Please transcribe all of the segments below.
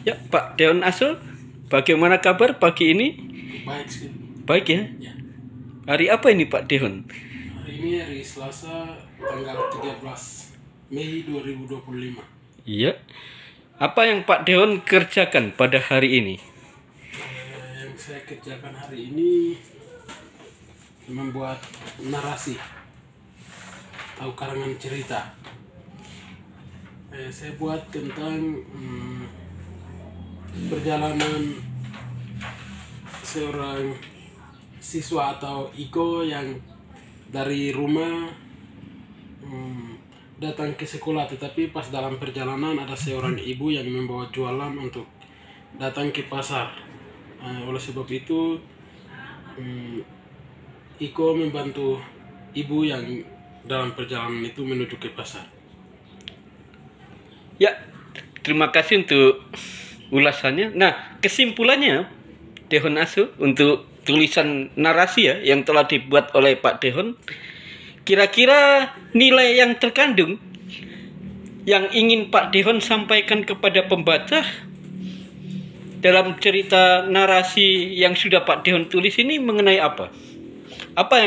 Ya, Pak Deon Aso, bagaimana kabar pagi ini? Baik sih. Baik ya. Ya. Hari apa ini Pak Deon? Hari ini hari Selasa tanggal 13 Mei 2025. Iya. Apa yang Pak Deon kerjakan pada hari ini? Yang saya kerjakan hari ini membuat narasi atau karangan cerita. Saya buat tentang perjalanan seorang siswa atau Iko yang dari rumah datang ke sekolah, tetapi pas dalam perjalanan ada seorang ibu yang membawa jualan untuk datang ke pasar. Oleh sebab itu Iko membantu ibu yang dalam perjalanan itu menuju ke pasar. Ya, terima kasih untuk ulasannya. Nah, kesimpulannya Deon Aso untuk tulisan narasi ya yang telah dibuat oleh Pak Deon, kira-kira nilai yang terkandung yang ingin Pak Deon sampaikan kepada pembaca dalam cerita narasi yang sudah Pak Deon tulis ini mengenai apa? Apa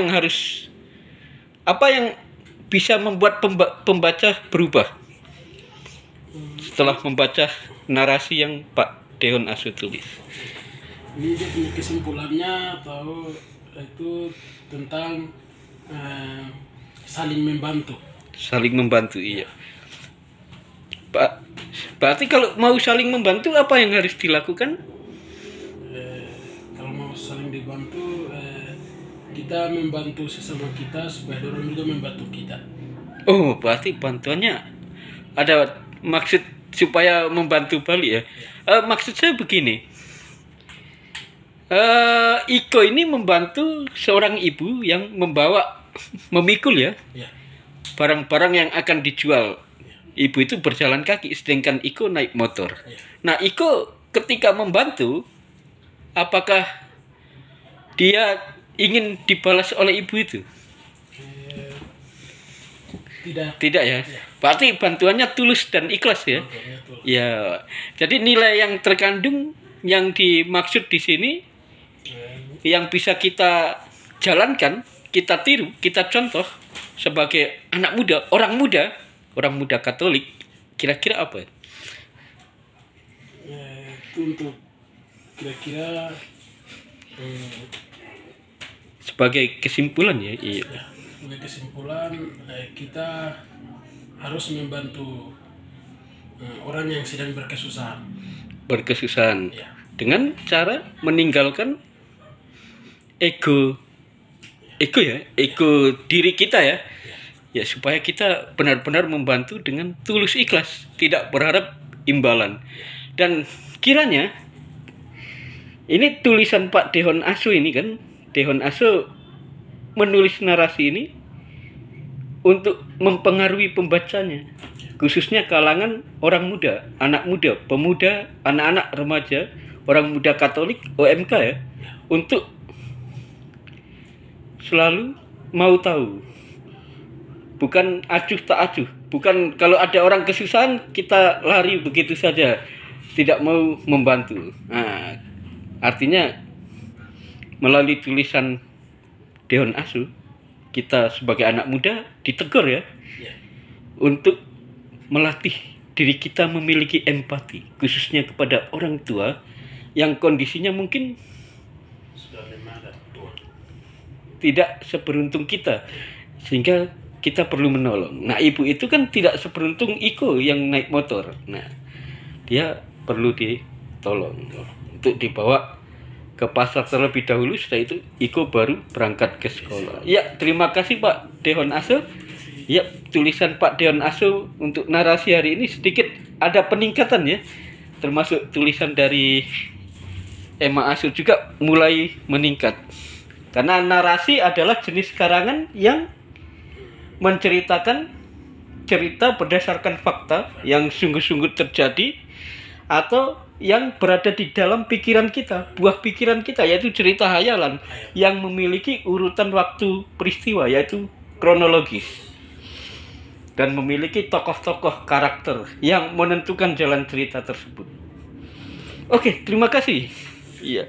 yang bisa membuat pembaca berubah setelah membaca narasi yang Pak Deon Aso tulis? Ini dia punya kesimpulannya atau itu tentang saling membantu. Saling membantu, iya. Pak, berarti kalau mau saling membantu apa yang harus dilakukan? Kalau mau saling dibantu, kita membantu sesama kita supaya orang juga membantu kita. Oh, berarti bantuannya ada maksud supaya membantu balik ya. Maksud saya begini. Iko ini membantu seorang ibu yang memikul ya barang-barang yang akan dijual. Ibu itu berjalan kaki, sedangkan Iko naik motor. Nah, Iko ketika membantu, apakah dia ingin dibalas oleh ibu itu? Tidak ya. Berarti bantuannya tulus dan ikhlas ya. Ya. Jadi nilai yang terkandung yang dimaksud di sini yang bisa kita jalankan, kita tiru, kita contoh sebagai anak muda, orang muda Katolik, kira-kira apa? Itu untuk kira-kira sebagai kesimpulan ya. Iya. Sebagai kesimpulan, kita harus membantu orang yang sedang berkesusahan. Ya. Dengan cara meninggalkan ego diri kita ya. Ya, supaya kita benar-benar membantu dengan tulus ikhlas, tidak berharap imbalan. Dan kiranya ini tulisan Pak Deon Aso ini kan, Deon Aso menulis narasi ini untuk mempengaruhi pembacanya, khususnya kalangan orang muda, anak muda, pemuda, anak-anak remaja, orang muda Katolik, OMK ya, untuk selalu mau tahu, bukan acuh tak acuh, bukan kalau ada orang kesusahan kita lari begitu saja, tidak mau membantu. Nah, artinya melalui tulisan Deon Aso, kita sebagai anak muda ditegur ya, untuk melatih diri kita memiliki empati, khususnya kepada orang tua yang kondisinya mungkin tidak seberuntung kita, sehingga kita perlu menolong. Nah, ibu itu kan tidak seberuntung Iko yang naik motor. Nah, dia perlu ditolong untuk dibawa ke pasar terlebih dahulu, setelah itu Iko baru berangkat ke sekolah. Ya, terima kasih Pak Deon Aso. Ya, tulisan Pak Deon Aso untuk narasi hari ini sedikit ada peningkatan ya, termasuk tulisan dari Emma Aso juga mulai meningkat. Karena narasi adalah jenis karangan yang menceritakan cerita berdasarkan fakta yang sungguh-sungguh terjadi atau yang berada di dalam pikiran kita, buah pikiran kita, yaitu cerita hayalan yang memiliki urutan waktu peristiwa, yaitu kronologis, dan memiliki tokoh-tokoh karakter yang menentukan jalan cerita tersebut. Oke, terima kasih. Iya.